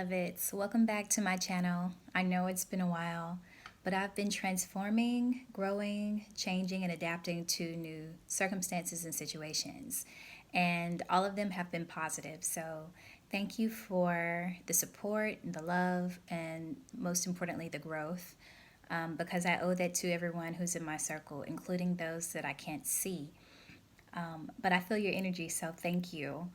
Loveits, welcome back to my channel. I know it's been a while, but I've been transforming, growing, changing, and adapting to new circumstances and situations. And all of them have been positive. So thank you for the support, the love, and most importantly, the growth. Because I owe that to everyone who's in my circle, including those that I can't see. But I feel your energy, so thank you.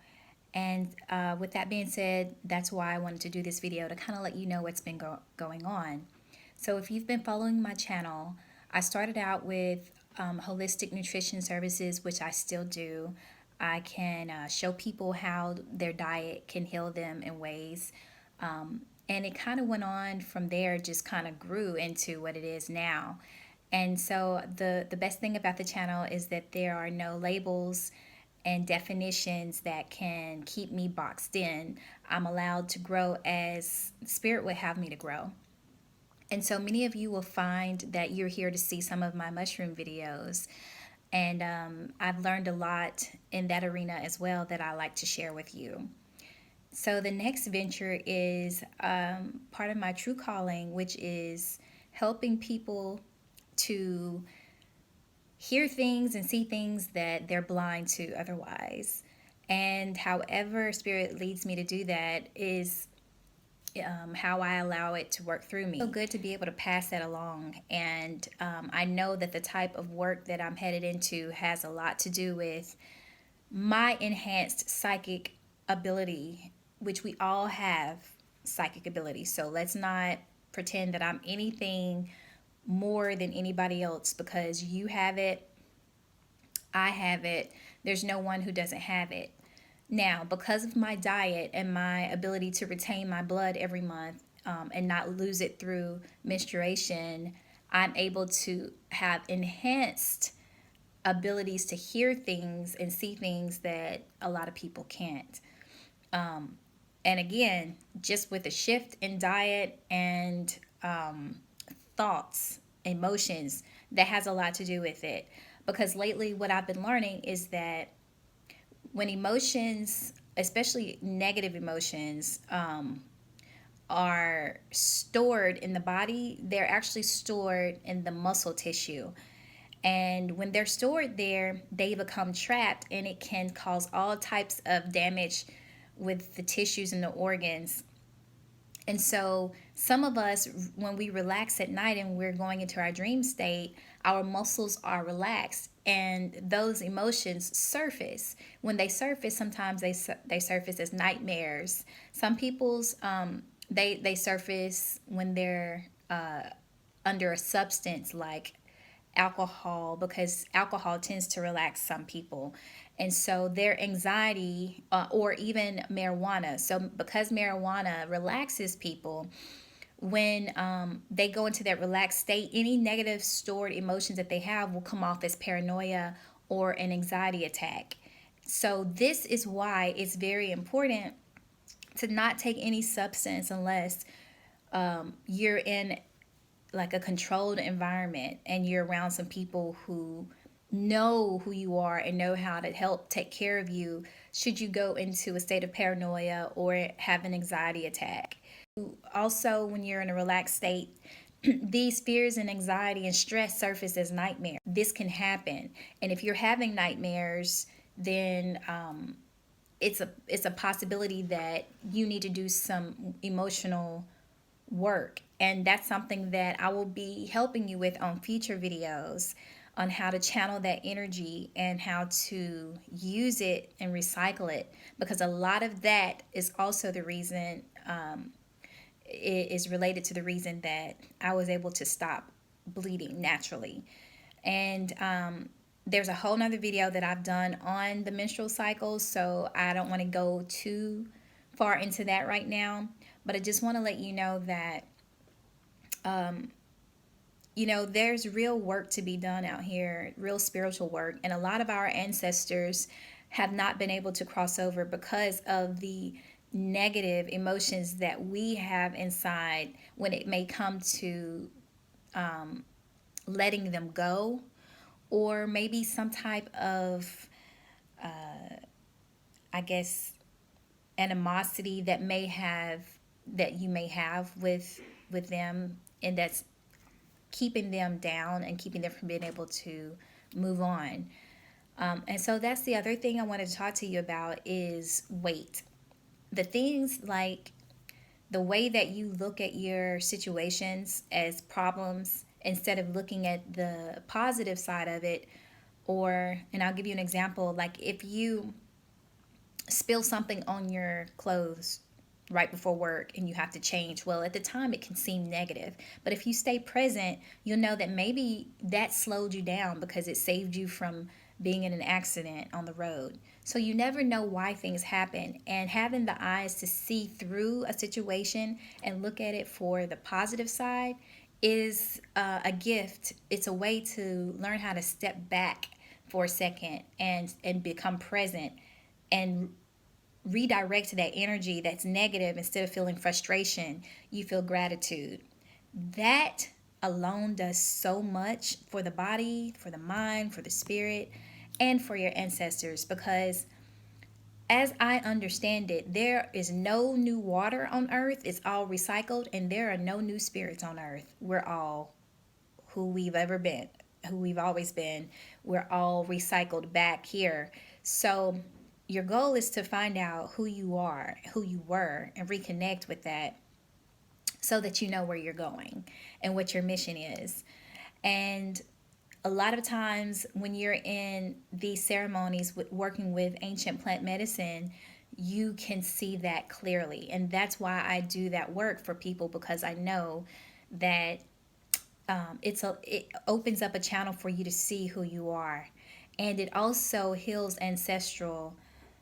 And with that being said, that's why I wanted to do this video to kind of let you know what's been going on. So if you've been following my channel, I started out with holistic nutrition services, which I still do. I can show people how their diet can heal them in ways. And it kind of went on from there, just kind of grew into what it is now. And so the best thing about the channel is that there are no labels and definitions that can keep me boxed in. I'm allowed to grow as Spirit would have me to grow. And so many of you will find that you're here to see some of my mushroom videos. And I've learned a lot in that arena as well that I like to share with you. So the next venture is part of my true calling, which is helping people to hear things and see things that they're blind to otherwise. And however Spirit leads me to do that is how I allow it to work through me. It's so good to be able to pass that along. And I know that the type of work that I'm headed into has a lot to do with my enhanced psychic ability, which we all have psychic ability. So let's not pretend that I'm anything more than anybody else, because you have it, I have it. There's no one who doesn't have it. Now, because of my diet and my ability to retain my blood every month and not lose it through menstruation, I'm able to have enhanced abilities to hear things and see things that a lot of people can't. And again, just with a shift in diet and thoughts, emotions, that has a lot to do with it. Because lately, what I've been learning is that when emotions, especially negative emotions, are stored in the body, they're actually stored in the muscle tissue. And when they're stored there, they become trapped, and it can cause all types of damage with the tissues and the organs. And so some of us, when we relax at night and we're going into our dream state, our muscles are relaxed, and those emotions surface. When they surface, sometimes they surface as nightmares. Some people's they surface when they're under a substance like alcohol, because alcohol tends to relax some people. And so their anxiety, or even marijuana. So because marijuana relaxes people, when they go into that relaxed state, any negative stored emotions that they have will come off as paranoia or an anxiety attack. So this is why it's very important to not take any substance unless you're in like a controlled environment and you're around some people who know who you are and know how to help take care of you should you go into a state of paranoia or have an anxiety attack. Also, when you're in a relaxed state, these fears and anxiety and stress surface as nightmares. This can happen, and if you're having nightmares, then it's a possibility that you need to do some emotional work. And that's something that I will be helping you with on future videos, on how to channel that energy and how to use it and recycle it, because a lot of that is also the reason, it is related to the reason that I was able to stop bleeding naturally. And there's a whole nother video that I've done on the menstrual cycle, so I don't want to go too far into that right now. But I just want to let you know that, there's real work to be done out here, real spiritual work. And a lot of our ancestors have not been able to cross over because of the negative emotions that we have inside when it may come to letting them go, or maybe some type of, I guess, animosity that may have that you may have with them, and that's keeping them down and keeping them from being able to move on. And so that's the other thing I wanted to talk to you about is weight. The things like the way that you look at your situations as problems instead of looking at the positive side of it. Or, and I'll give you an example, like if you spill something on your clothes right before work and you have to change, well, at the time it can seem negative, but if you stay present, you'll know that maybe that slowed you down because it saved you from being in an accident on the road. So you never know why things happen, and having the eyes to see through a situation and look at it for the positive side is a gift. It's a way to learn how to step back for a second and become present and redirect that energy that's negative. Instead of feeling frustration, you feel gratitude. That alone does so much for the body, for the mind, for the spirit, and for your ancestors. Because as I understand it, there is no new water on earth. It's all recycled, and there are no new spirits on earth. We're all who we've ever been, who we've always been. We're all recycled back here. So your goal is to find out who you are, who you were, and reconnect with that so that you know where you're going and what your mission is. And a lot of times when you're in these ceremonies with working with ancient plant medicine, you can see that clearly. And that's why I do that work for people, because I know that it opens up a channel for you to see who you are, and it also heals ancestral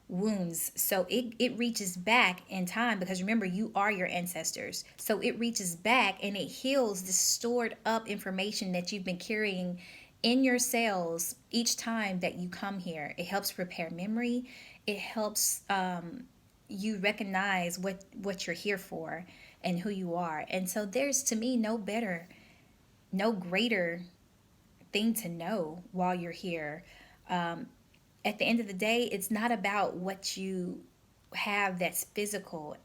wounds. So it reaches back in time, because remember, you are your ancestors. So it reaches back and it heals the stored up information that you've been carrying in your cells each time that you come here. It helps repair memory. It helps you recognize what you're here for and who you are. And so there's, to me, no greater thing to know while you're here. At the end of the day, it's not about what you have that's physical.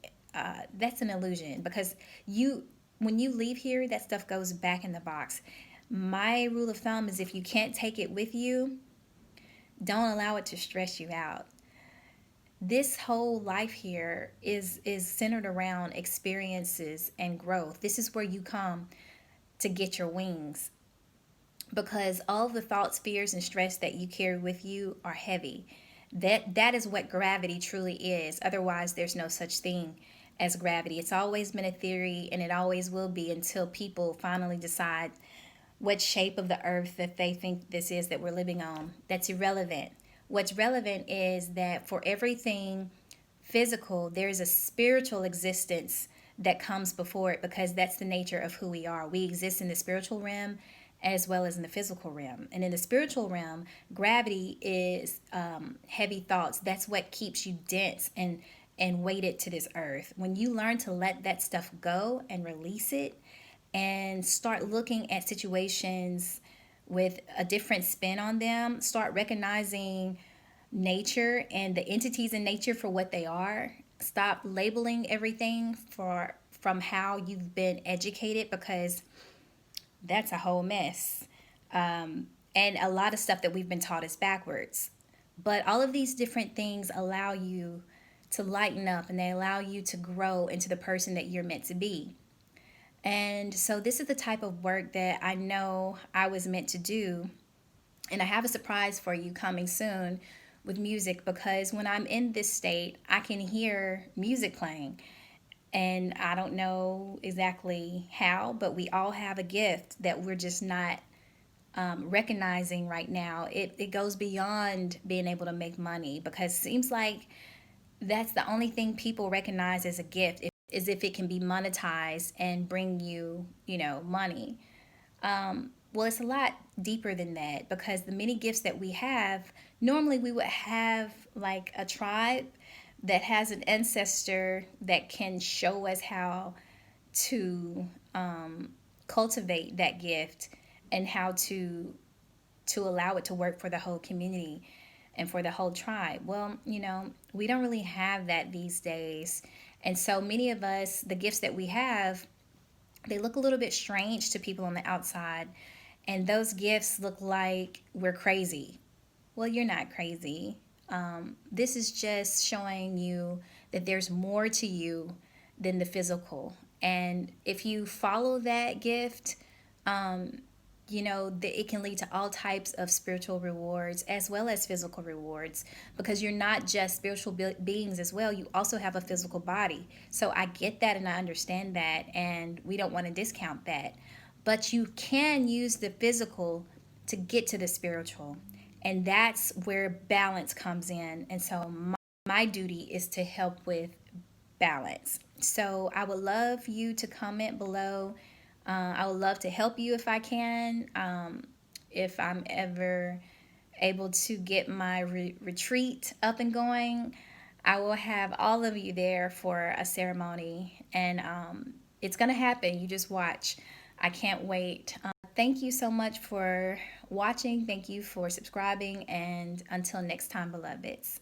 That's an illusion, because when you leave here, that stuff goes back in the box. My rule of thumb is, if you can't take it with you, don't allow it to stress you out. This whole life here is centered around experiences and growth. This is where you come to get your wings, because all the thoughts, fears, and stress that you carry with you are heavy. That is what gravity truly is. Otherwise, there's no such thing as gravity. It's always been a theory, and it always will be until people finally decide what shape of the earth that they think this is that we're living on. That's irrelevant. What's relevant is that for everything physical, there's a spiritual existence that comes before it, because that's the nature of who we are. We exist in the spiritual realm as well as in the physical realm. And in the spiritual realm, gravity is heavy thoughts. That's what keeps you dense and weighted to this earth. When you learn to let that stuff go and release it, and start looking at situations with a different spin on them, start recognizing nature and the entities in nature for what they are. Stop labeling everything from how you've been educated, because that's a whole mess. And a lot of stuff that we've been taught is backwards. But all of these different things allow you to lighten up, and they allow you to grow into the person that you're meant to be. And so this is the type of work that I know I was meant to do. And I have a surprise for you coming soon with music, because when I'm in this state, I can hear music playing. And I don't know exactly how, but we all have a gift that we're just not recognizing right now. It goes beyond being able to make money, because it seems like that's the only thing people recognize as a gift, is if it can be monetized and bring you, money. Well, it's a lot deeper than that, because the many gifts that we have, normally we would have like a tribe that has an ancestor that can show us how to cultivate that gift, and how to allow it to work for the whole community and for the whole tribe. Well, we don't really have that these days. And so many of us, the gifts that we have, they look a little bit strange to people on the outside. And those gifts look like we're crazy. Well, you're not crazy. This is just showing you that there's more to you than the physical. And if you follow that gift, that it can lead to all types of spiritual rewards as well as physical rewards, because you're not just spiritual beings as well, you also have a physical body. So I get that and I understand that, and we don't want to discount that, but you can use the physical to get to the spiritual, and that's where balance comes in. And so my duty is to help with balance. So I would love you to comment below. I would love to help you if I can. If I'm ever able to get my retreat up and going, I will have all of you there for a ceremony, and it's going to happen. You just watch. I can't wait. Thank you so much for watching. Thank you for subscribing. And until next time, beloveds.